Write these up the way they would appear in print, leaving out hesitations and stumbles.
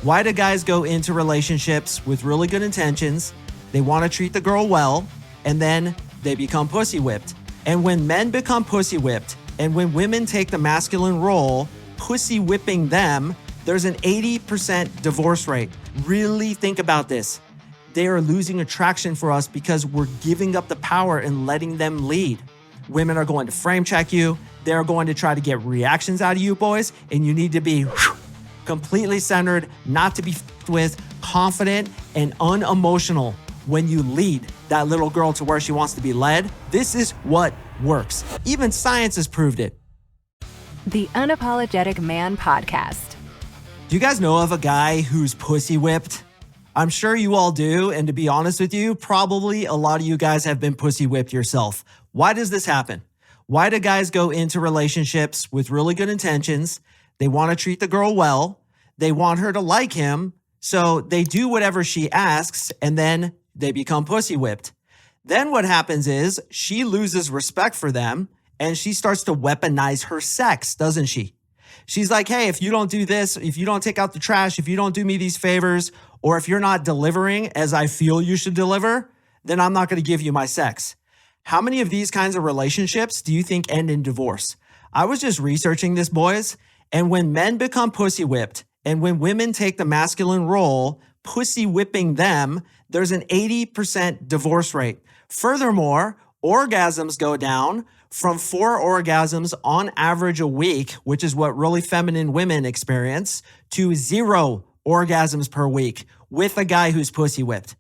Why do guys go into relationships with really good intentions? They want to treat the girl well, and then they become pussy whipped. And when men become pussy whipped, and when women take the masculine role, pussy whipping them, there's an 80% divorce rate. Really think about this. They are losing attraction for us because we're giving up the power and letting them lead. Women are going to frame check you. They're going to try to get reactions out of you boys, and you need to be completely centered, not to be with, confident and unemotional when you lead that little girl to where she wants to be led. This is what works. Even science has proved it. The Unapologetic Man Podcast. Do you guys know of a guy who's pussy whipped? I'm sure you all do, and to be honest with you, probably a lot of you guys have been pussy whipped yourself. Why does this happen? Why do guys go into relationships with really good intentions? They want to treat the girl well. They want her to like him. So they do whatever she asks, and then they become pussy whipped. Then what happens is she loses respect for them, and she starts to weaponize her sex, doesn't she? She's like, hey, if you don't do this, if you don't take out the trash, if you don't do me these favors, or if you're not delivering as I feel you should deliver, then I'm not going to give you my sex. How many of these kinds of relationships do you think end in divorce? I was just researching this, boys. And when men become pussy whipped, and when women take the masculine role, pussy whipping them, there's an 80% divorce rate. Furthermore, orgasms go down from 4 orgasms on average a week, which is what really feminine women experience, to 0 orgasms per week with a guy who's pussy whipped.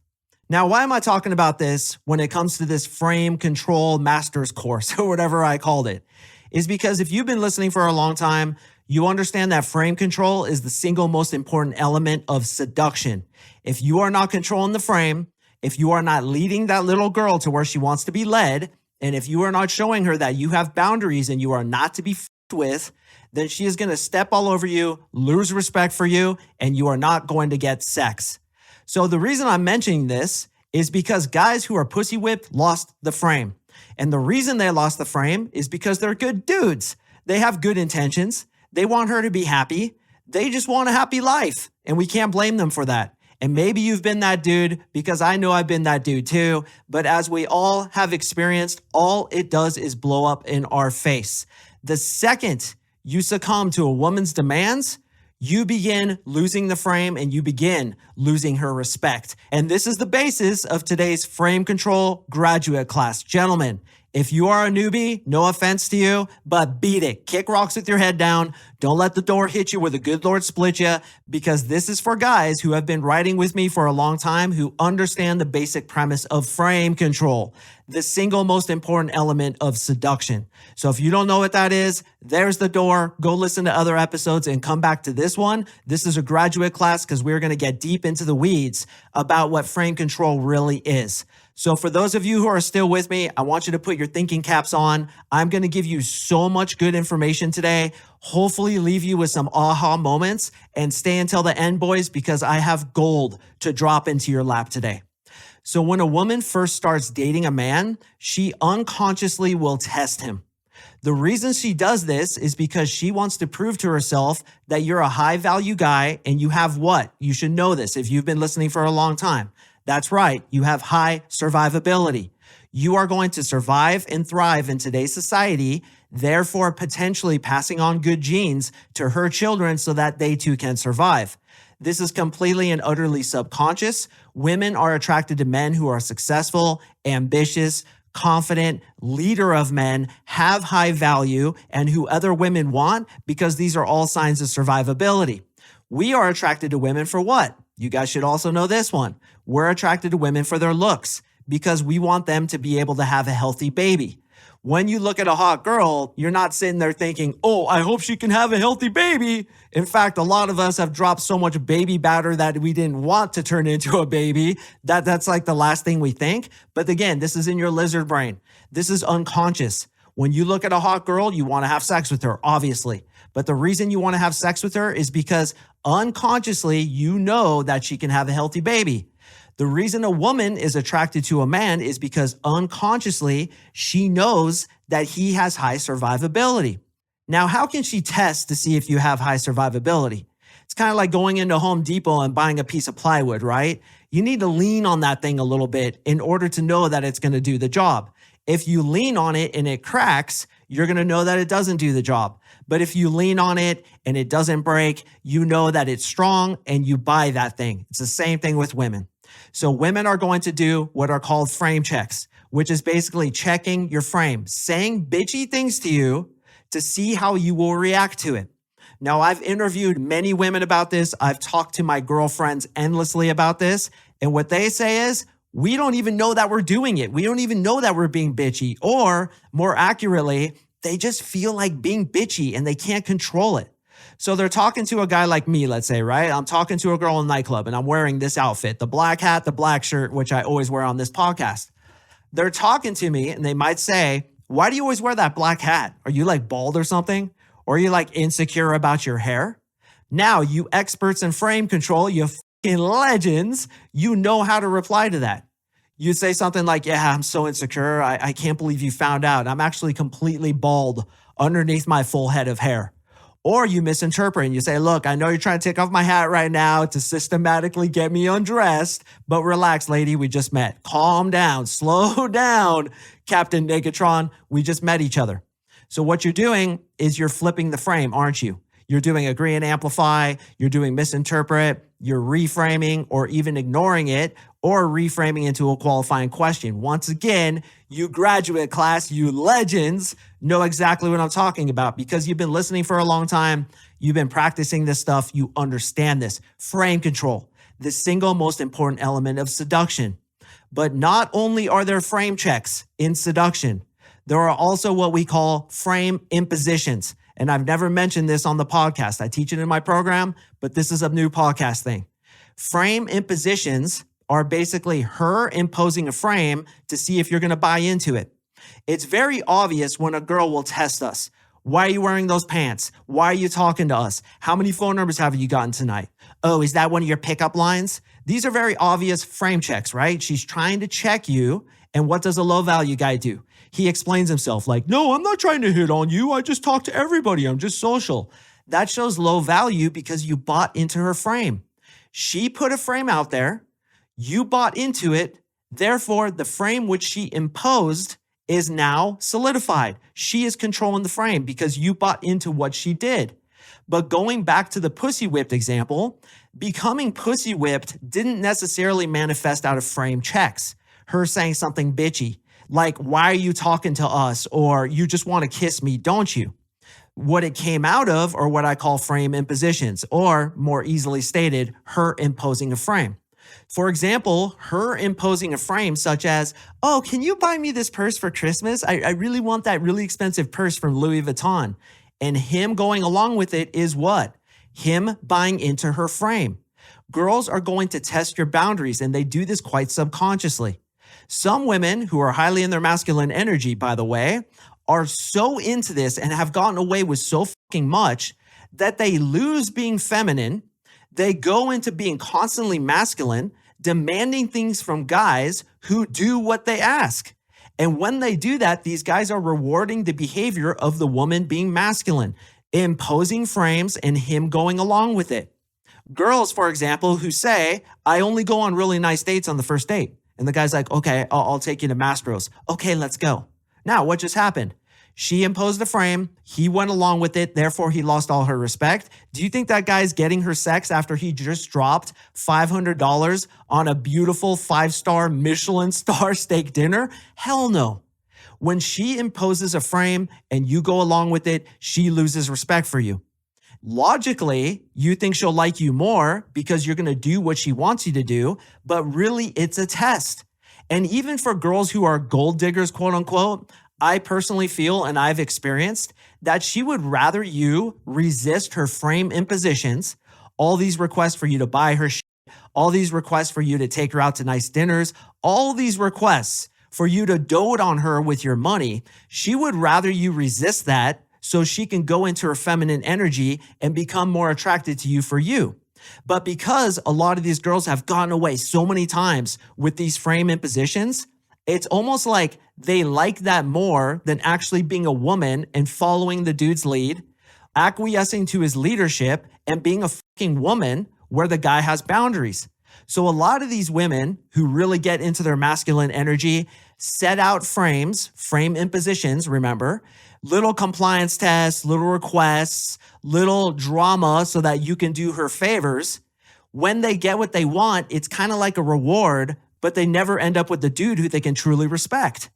Now, why am I talking about this when it comes to this frame control master's course or whatever I called it? Is because if you've been listening for a long time, you understand that frame control is the single most important element of seduction. If you are not controlling the frame, if you are not leading that little girl to where she wants to be led, and if you are not showing her that you have boundaries and you are not to be with, then she is going to step all over you, lose respect for you, and you are not going to get sex. So the reason I'm mentioning this is because guys who are pussy whipped lost the frame. And the reason they lost the frame is because they're good dudes. They have good intentions. They want her to be happy. They just want a happy life. And we can't blame them for that. And maybe you've been that dude, because I know I've been that dude too. But as we all have experienced, all it does is blow up in our face. The second you succumb to a woman's demands, you begin losing the frame and you begin losing her respect. And this is the basis of today's frame control graduate class. Gentlemen, if you are a newbie, no offense to you, but beat it. Kick rocks with your head down. Don't let the door hit you where the good Lord split you, because this is for guys who have been riding with me for a long time, who understand the basic premise of frame control, the single most important element of seduction. So if you don't know what that is, there's the door. Go listen to other episodes and come back to this one. This is a graduate class because we're going to get deep into the weeds about what frame control really is. So for those of you who are still with me, I want you to put your thinking caps on. I'm going to give you so much good information today. Hopefully leave you with some aha moments, and stay until the end, boys, because I have gold to drop into your lap today. So when a woman first starts dating a man, she unconsciously will test him. The reason she does this is because she wants to prove to herself that you're a high value guy, and you have what? You should know this if you've been listening for a long time. That's right. You have high survivability. You are going to survive and thrive in today's society, therefore potentially passing on good genes to her children so that they too can survive. This is completely and utterly subconscious. Women are attracted to men who are successful, ambitious, confident, leader of men, have high value, and who other women want, because these are all signs of survivability. We are attracted to women for what? You guys should also know this one. We're attracted to women for their looks, because we want them to be able to have a healthy baby. When you look at a hot girl, you're not sitting there thinking, oh, I hope she can have a healthy baby. In fact, a lot of us have dropped so much baby batter that we didn't want to turn into a baby. That's like the last thing we think. But again, this is in your lizard brain. This is unconscious. When you look at a hot girl, you want to have sex with her, obviously. But the reason you want to have sex with her is because unconsciously, you know that she can have a healthy baby. The reason a woman is attracted to a man is because unconsciously, she knows that he has high survivability. Now, how can she test to see if you have high survivability? It's kind of like going into Home Depot and buying a piece of plywood, right? You need to lean on that thing a little bit in order to know that it's going to do the job. If you lean on it and it cracks, you're going to know that it doesn't do the job. But if you lean on it and it doesn't break, you know that it's strong and you buy that thing. It's the same thing with women. So women are going to do what are called frame checks, which is basically checking your frame, saying bitchy things to you to see how you will react to it. Now, I've interviewed many women about this. I've talked to my girlfriends endlessly about this. And what they say is, we don't even know that we're doing it. We don't even know that we're being bitchy. Or more accurately, they just feel like being bitchy and they can't control it. So they're talking to a guy like me, let's say, right? I'm talking to a girl in a nightclub and I'm wearing this outfit, the black hat, the black shirt, which I always wear on this podcast. They're talking to me and they might say, why do you always wear that black hat? Are you like bald or something? Or are you like insecure about your hair? Now, you experts in frame control, you fucking legends, you know how to reply to that. You say something like, yeah, I'm so insecure. I can't believe you found out. I'm actually completely bald underneath my full head of hair. Or you misinterpret and you say, look, I know you're trying to take off my hat right now to systematically get me undressed, but relax, lady, we just met. Calm down, slow down, Captain Negatron. We just met each other. So what you're doing is you're flipping the frame, aren't you? You're doing agree and amplify, you're doing misinterpret, you're reframing or even ignoring it, or reframing into a qualifying question. Once again, you graduate class, you legends, know exactly what I'm talking about because you've been listening for a long time. You've been practicing this stuff. You understand this. Frame control, the single most important element of seduction. But not only are there frame checks in seduction, there are also what we call frame impositions. And I've never mentioned this on the podcast. I teach it in my program, but this is a new podcast thing. Frame impositions are basically her imposing a frame to see if you're going to buy into it. It's very obvious when a girl will test us. Why are you wearing those pants? Why are you talking to us? How many phone numbers have you gotten tonight? Oh, is that one of your pickup lines? These are very obvious frame checks, right? She's trying to check you. And what does a low value guy do? He explains himself like, no, I'm not trying to hit on you. I just talk to everybody. I'm just social. That shows low value because you bought into her frame. She put a frame out there. You bought into it. Therefore, the frame which she imposed is now solidified. She is controlling the frame because you bought into what she did. But going back to the pussy whipped example, becoming pussy whipped didn't necessarily manifest out of frame checks. Her saying something bitchy, like, why are you talking to us? Or you just want to kiss me, don't you? What it came out of are what I call frame impositions, or more easily stated, her imposing a frame. For example, her imposing a frame such as, oh, can you buy me this purse for Christmas? I really want that really expensive purse from Louis Vuitton. And him going along with it is what? Him buying into her frame. Girls are going to test your boundaries, and they do this quite subconsciously. Some women who are highly in their masculine energy, by the way, are so into this and have gotten away with so fucking much that they lose being feminine. They go into being constantly masculine, demanding things from guys who do what they ask. And when they do that, these guys are rewarding the behavior of the woman being masculine, imposing frames and him going along with it. Girls, for example, who say, I only go on really nice dates on the first date. And the guy's like, okay, I'll take you to Mastro's. Okay, let's go. Now, what just happened? She imposed a frame. He went along with it. Therefore, he lost all her respect. Do you think that guy's getting her sex after he just dropped $500 on a beautiful 5-star Michelin star steak dinner? Hell no. When she imposes a frame and you go along with it, she loses respect for you. Logically, you think she'll like you more because you're going to do what she wants you to do, but really it's a test. And even for girls who are gold diggers, quote unquote, I personally feel, and I've experienced, that she would rather you resist her frame impositions, all these requests for you to buy her shit, all these requests for you to take her out to nice dinners, all these requests for you to dote on her with your money. She would rather you resist that so she can go into her feminine energy and become more attracted to you for you. But because a lot of these girls have gotten away so many times with these frame impositions, it's almost like they like that more than actually being a woman and following the dude's lead. acquiescing to his leadership, and being a fucking woman where the guy has boundaries. So a lot of these women who really get into their masculine energy set out frame impositions, remember, little compliance tests, little requests, little drama so that you can do her favors. When they get what they want, it's kind of like a reward, but they never end up with the dude who they can truly respect.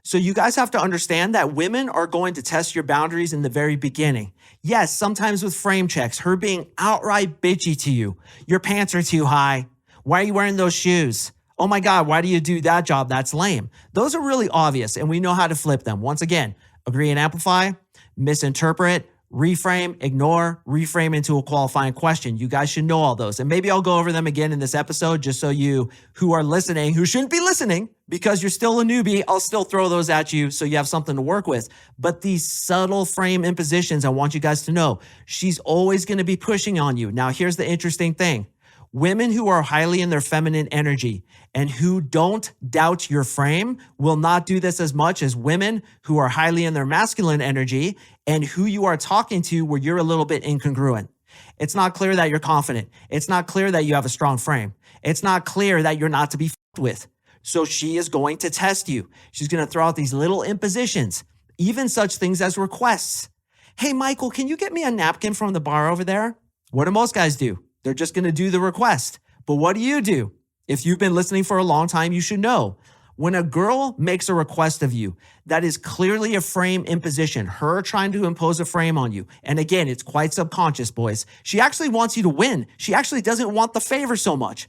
So you guys have to understand that women are going to test your boundaries in the very beginning. Yes, sometimes with frame checks, her being outright bitchy to you. Your pants are too high. Why are you wearing those shoes? Oh my God, why do you do that job? That's lame. Those are really obvious and we know how to flip them. Once again, agree and amplify, misinterpret, reframe, ignore, reframe into a qualifying question. You guys should know all those. And maybe I'll go over them again in this episode just so you who are listening, who shouldn't be listening because you're still a newbie, I'll still throw those at you so you have something to work with. But these subtle frame impositions, I want you guys to know, she's always going to be pushing on you. Now, here's the interesting thing. Women who are highly in their feminine energy and who don't doubt your frame will not do this as much as women who are highly in their masculine energy and who you are talking to where you're a little bit incongruent. It's not clear that you're confident. It's not clear that you have a strong frame. It's not clear that you're not to be f***ed with. So she is going to test you. She's going to throw out these little impositions, even such things as requests. Hey, Michael, can you get me a napkin from the bar over there? What do most guys do? They're just going to do the request. But what do? If you've been listening for a long time, you should know. When a girl makes a request of you, that is clearly a frame imposition, her trying to impose a frame on you. And again, it's quite subconscious, boys. She actually wants you to win. She actually doesn't want the favor so much.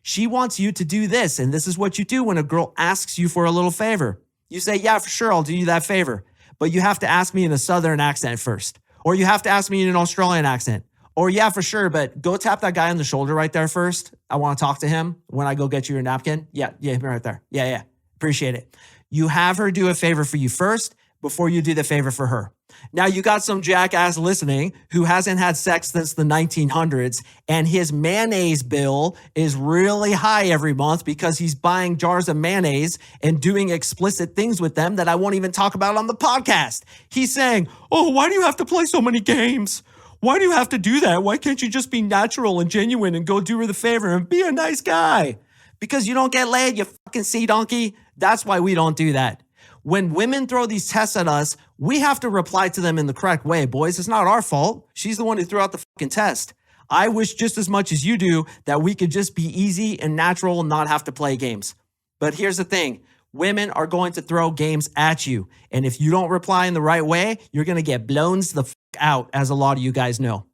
She wants you to do this. And this is what you do when a girl asks you for a little favor. You say, yeah, for sure, I'll do you that favor. But you have to ask me in a Southern accent first. Or you have to ask me in an Australian accent. Or yeah, for sure, but go tap that guy on the shoulder right there first. I want to talk to him when I go get you your napkin. Yeah, right there. Yeah. Appreciate it. You have her do a favor for you first before you do the favor for her. Now you got some jackass listening who hasn't had sex since the 1900s and his mayonnaise bill is really high every month because he's buying jars of mayonnaise and doing explicit things with them that I won't even talk about on the podcast. He's saying, oh, why do you have to play so many games? Why do you have to do that? Why can't you just be natural and genuine and go do her the favor and be a nice guy? Because you don't get laid, you fucking sea donkey. That's why we don't do that. When women throw these tests at us, we have to reply to them in the correct way, boys. It's not our fault. She's the one who threw out the fucking test. I wish just as much as you do that we could just be easy and natural and not have to play games. But here's the thing. Women are going to throw games at you. And if you don't reply in the right way, you're going to get blown the fuck out, as a lot of you guys know.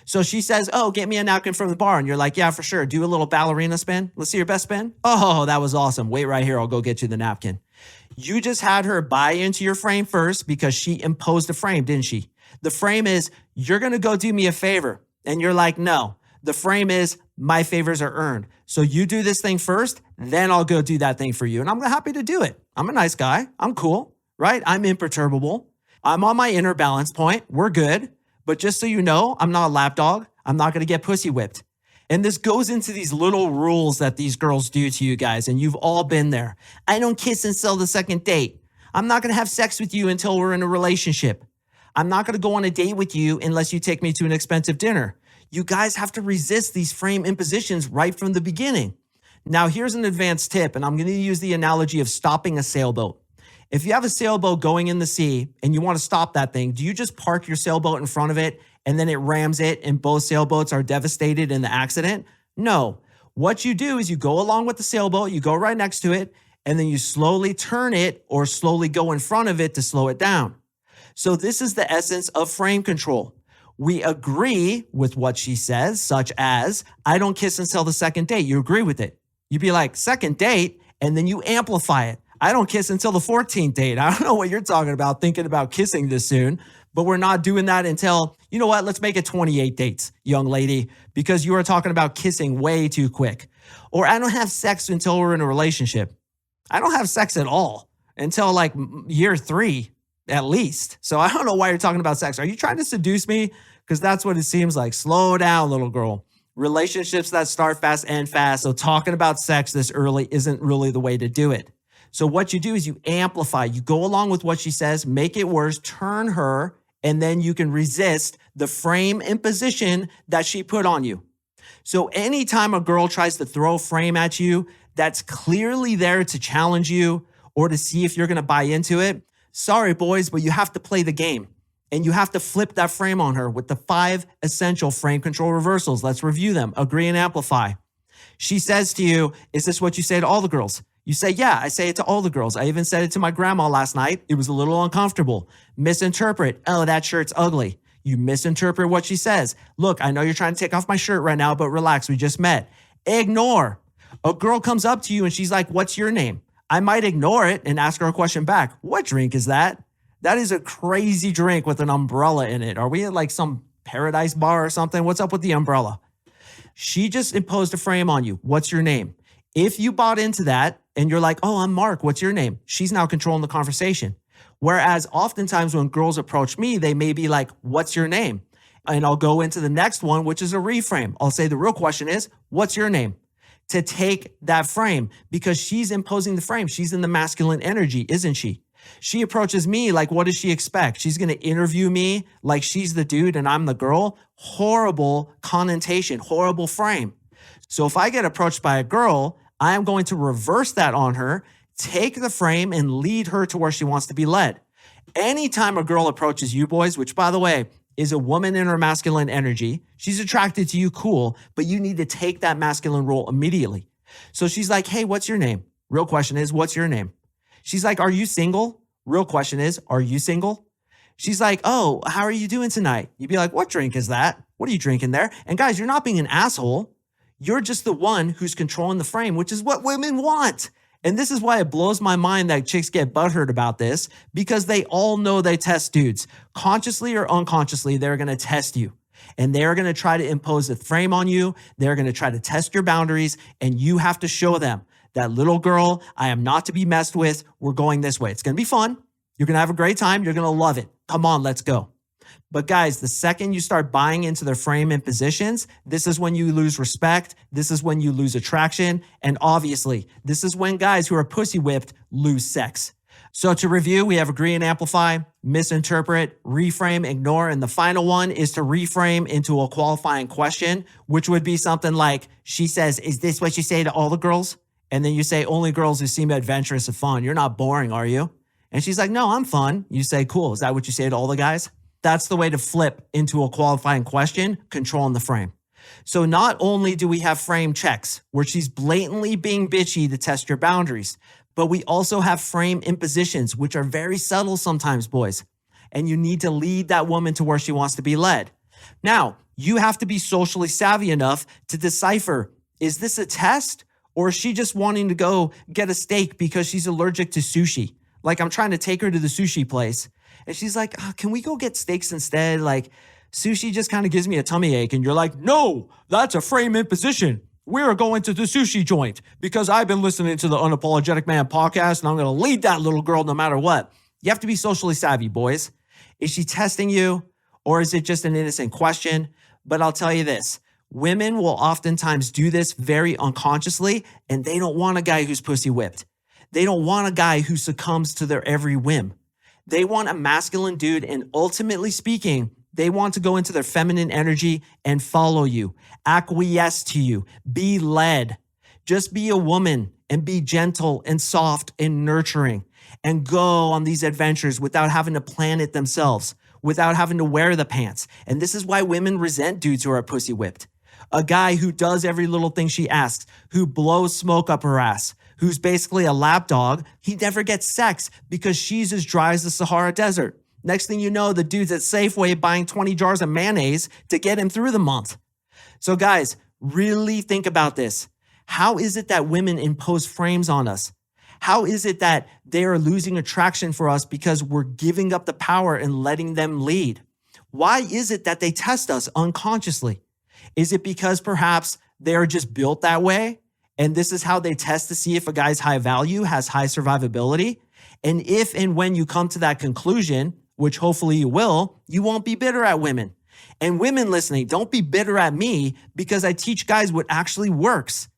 So she says, oh, get me a napkin from the bar. And you're like, yeah, for sure. Do a little ballerina spin. Let's see your best spin. Oh, that was awesome. Wait right here. I'll go get you the napkin. You just had her buy into your frame first because she imposed a frame, didn't she? The frame is, you're going to go do me a favor. And you're like, no. The frame is, my favors are earned. So you do this thing first, then I'll go do that thing for you. And I'm happy to do it. I'm a nice guy. I'm cool, right? I'm imperturbable. I'm on my inner balance point. We're good. But just so you know, I'm not a lapdog. I'm not going to get pussy whipped. And this goes into these little rules that these girls do to you guys. And you've all been there. I don't kiss until the second date. I'm not going to have sex with you until we're in a relationship. I'm not going to go on a date with you unless you take me to an expensive dinner. You guys have to resist these frame impositions right from the beginning. Now, here's an advanced tip, and I'm going to use the analogy of stopping a sailboat. If you have a sailboat going in the sea and you want to stop that thing, do you just park your sailboat in front of it and then it rams it and both sailboats are devastated in the accident? No. What you do is you go along with the sailboat, you go right next to it, and then you slowly turn it or slowly go in front of it to slow it down. So this is the essence of frame control. We agree with what she says, such as, I don't kiss until the second date. You agree with it. You'd be like, second date, and then you amplify it. I don't kiss until the 14th date. I don't know what you're talking about, thinking about kissing this soon, but we're not doing that until, you know what, let's make it 28 dates, young lady, because you are talking about kissing way too quick. Or I don't have sex until we're in a relationship. I don't have sex at all until like year 3 at least. So I don't know why you're talking about sex. Are you trying to seduce me? Because that's what it seems like. Slow down, little girl. Relationships that start fast end fast. So talking about sex this early isn't really the way to do it. So what you do is you amplify. You go along with what she says, make it worse, turn her and then you can resist the frame and position that she put on you. So anytime a girl tries to throw a frame at you that's clearly there to challenge you or to see if you're going to buy into it, sorry, boys, but you have to play the game. And you have to flip that frame on her with the 5 essential frame control reversals. Let's review them. Agree and amplify. She says to you, is this what you say to all the girls? You say, yeah, I say it to all the girls. I even said it to my grandma last night. It was a little uncomfortable. Misinterpret. Oh, that shirt's ugly. You misinterpret what she says. Look, I know you're trying to take off my shirt right now, but relax. We just met. Ignore. A girl comes up to you and she's like, what's your name? I might ignore it and ask her a question back. What drink is that? That is a crazy drink with an umbrella in it. Are we at like some paradise bar or something? What's up with the umbrella? She just imposed a frame on you. What's your name? If you bought into that and you're like, oh, I'm Mark, what's your name? She's now controlling the conversation. Whereas oftentimes when girls approach me, they may be like, what's your name? And I'll go into the next one, which is a reframe. I'll say the real question is, what's your name? To take that frame because she's imposing the frame. She's in the masculine energy, isn't she? She approaches me like, what does she expect? She's going to interview me like she's the dude and I'm the girl. Horrible connotation, horrible frame. So if I get approached by a girl, I am going to reverse that on her, take the frame and lead her to where she wants to be led. Anytime a girl approaches you boys, which by the way, is a woman in her masculine energy, she's attracted to you, cool, but you need to take that masculine role immediately. So she's like, hey, what's your name? Real question is, what's your name? She's like, are you single? Real question is, are you single? She's like, oh, how are you doing tonight? You'd be like, what drink is that? What are you drinking there? And guys, you're not being an asshole. You're just the one who's controlling the frame, which is what women want. And this is why it blows my mind that chicks get butthurt about this, because they all know they test dudes. Consciously or unconsciously, they're going to test you. And they're going to try to impose a frame on you. They're going to try to test your boundaries. And you have to show them that, little girl, I am not to be messed with. We're going this way. It's going to be fun. You're going to have a great time. You're going to love it. Come on, let's go. But guys, the second you start buying into their frame and positions, this is when you lose respect. This is when you lose attraction. And obviously, this is when guys who are pussy whipped lose sex. So to review, we have agree and amplify, misinterpret, reframe, ignore. And the final one is to reframe into a qualifying question, which would be something like, she says, is this what you say to all the girls? And then you say, only girls who seem adventurous and fun. You're not boring, are you? And she's like, no, I'm fun. You say, cool. Is that what you say to all the guys? That's the way to flip into a qualifying question, controlling the frame. So not only do we have frame checks where she's blatantly being bitchy to test your boundaries, but we also have frame impositions, which are very subtle sometimes, boys. And you need to lead that woman to where she wants to be led. Now, you have to be socially savvy enough to decipher, is this a test or is she just wanting to go get a steak because she's allergic to sushi? Like I'm trying to take her to the sushi place. And she's like, can we go get steaks instead? Like sushi just kind of gives me a tummy ache. And you're like, no, that's a frame imposition. We're going to the sushi joint because I've been listening to the Unapologetic Man podcast and I'm going to lead that little girl no matter what. You have to be socially savvy, boys. Is she testing you or is it just an innocent question? But I'll tell you this, women will oftentimes do this very unconsciously and they don't want a guy who's pussy whipped. They don't want a guy who succumbs to their every whim. They want a masculine dude, and ultimately speaking, they want to go into their feminine energy and follow you, acquiesce to you, be led. Just be a woman and be gentle and soft and nurturing and go on these adventures without having to plan it themselves, without having to wear the pants. And this is why women resent dudes who are pussy whipped. A guy who does every little thing she asks, who blows smoke up her ass, who's basically a lapdog, he never gets sex because she's as dry as the Sahara Desert. Next thing you know, the dude's at Safeway buying 20 jars of mayonnaise to get him through the month. So guys, really think about this. How is it that women impose frames on us? How is it that they are losing attraction for us because we're giving up the power and letting them lead? Why is it that they test us unconsciously? Is it because perhaps they're just built that way? And this is how they test to see if a guy's high value has high survivability. And if and when you come to that conclusion, which hopefully you will, you won't be bitter at women. And women listening, don't be bitter at me because I teach guys what actually works.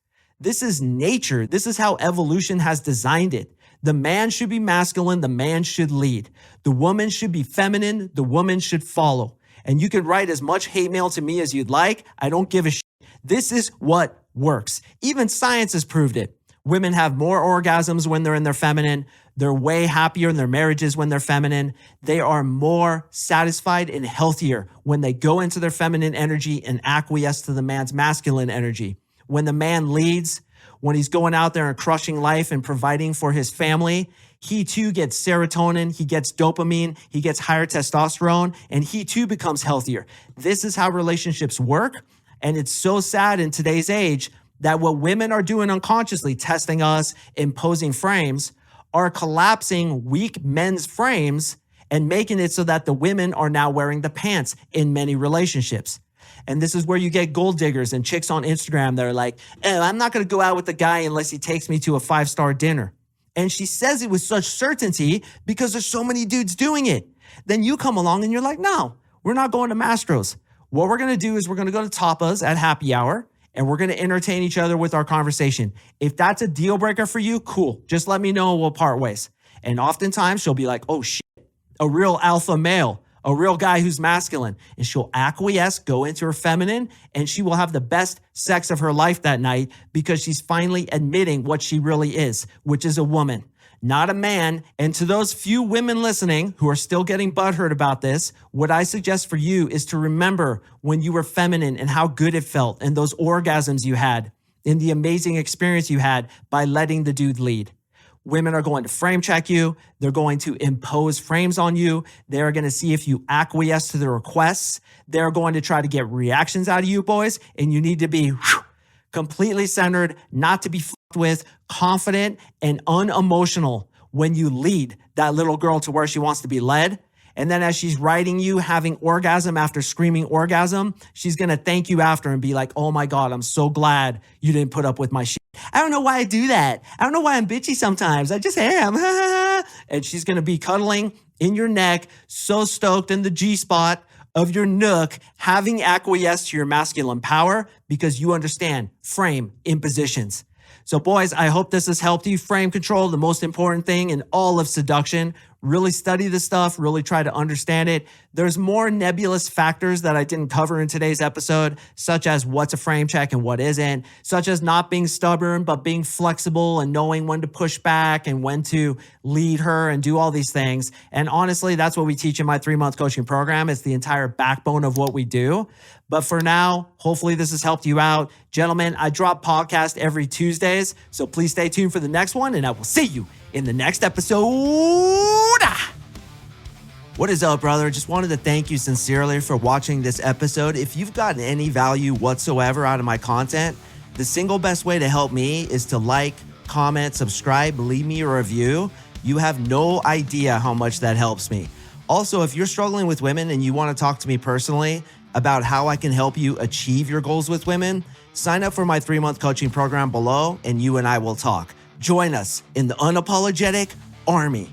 This is nature. This is how evolution has designed it. The man should be masculine. The man should lead. The woman should be feminine. The woman should follow. And you can write as much hate mail to me as you'd like. I don't give a shit. This is what works. Even science has proved it. Women have more orgasms when they're in their feminine. They're way happier in their marriages when they're feminine. They are more satisfied and healthier when they go into their feminine energy and acquiesce to the man's masculine energy. When the man leads, when he's going out there and crushing life and providing for his family, he too gets serotonin, he gets dopamine, he gets higher testosterone, and he too becomes healthier. This is how relationships work. And it's so sad in today's age that what women are doing unconsciously, testing us, imposing frames, are collapsing weak men's frames and making it so that the women are now wearing the pants in many relationships. And this is where you get gold diggers and chicks on Instagram that are like, oh, I'm not going to go out with the guy unless he takes me to a 5-star dinner. And she says it with such certainty because there's so many dudes doing it. Then you come along and you're like, no, we're not going to Mastro's. What we're going to do is we're going to go to Tapas at happy hour and we're going to entertain each other with our conversation. If that's a deal breaker for you, cool. Just let me know and we'll part ways. And oftentimes she'll be like, oh shit, a real alpha male, a real guy who's masculine. And she'll acquiesce, go into her feminine, and she will have the best sex of her life that night because she's finally admitting what she really is, which is a woman, not a man. And to those few women listening who are still getting butthurt about this, what I suggest for you is to remember when you were feminine and how good it felt and those orgasms you had and the amazing experience you had by letting the dude lead. Women are going to frame check you. They're going to impose frames on you. They're going to see if you acquiesce to the requests. They're going to try to get reactions out of you, boys. And you need to be completely centered, not to be fucked with, confident and unemotional when you lead that little girl to where she wants to be led. And then as she's riding you, having orgasm after screaming orgasm, she's going to thank you after and be like, oh my God, I'm so glad you didn't put up with my shit. I don't know why I do that. I don't know why I'm bitchy sometimes. I just am. And she's going to be cuddling in your neck, so stoked in the G-spot of your nook, having acquiesced to your masculine power because you understand frame impositions. So boys, I hope this has helped you. Frame control, the most important thing in all of seduction. Really study this stuff, really try to understand it. There's more nebulous factors that I didn't cover in today's episode, such as what's a frame check and what isn't, such as not being stubborn, but being flexible and knowing when to push back and when to lead her and do all these things. And honestly, that's what we teach in my 3-month coaching program. It's the entire backbone of what we do. But for now, hopefully this has helped you out. Gentlemen, I drop podcast every Tuesdays, so please stay tuned for the next one, and I will see you in the next episode. What is up, brother? Just wanted to thank you sincerely for watching this episode. If you've gotten any value whatsoever out of my content, the single best way to help me is to like, comment, subscribe, leave me a review. You have no idea how much that helps me. Also, if you're struggling with women and you want to talk to me personally about how I can help you achieve your goals with women, sign up for my 3-month coaching program below and you and I will talk. Join us in the Unapologetic Army.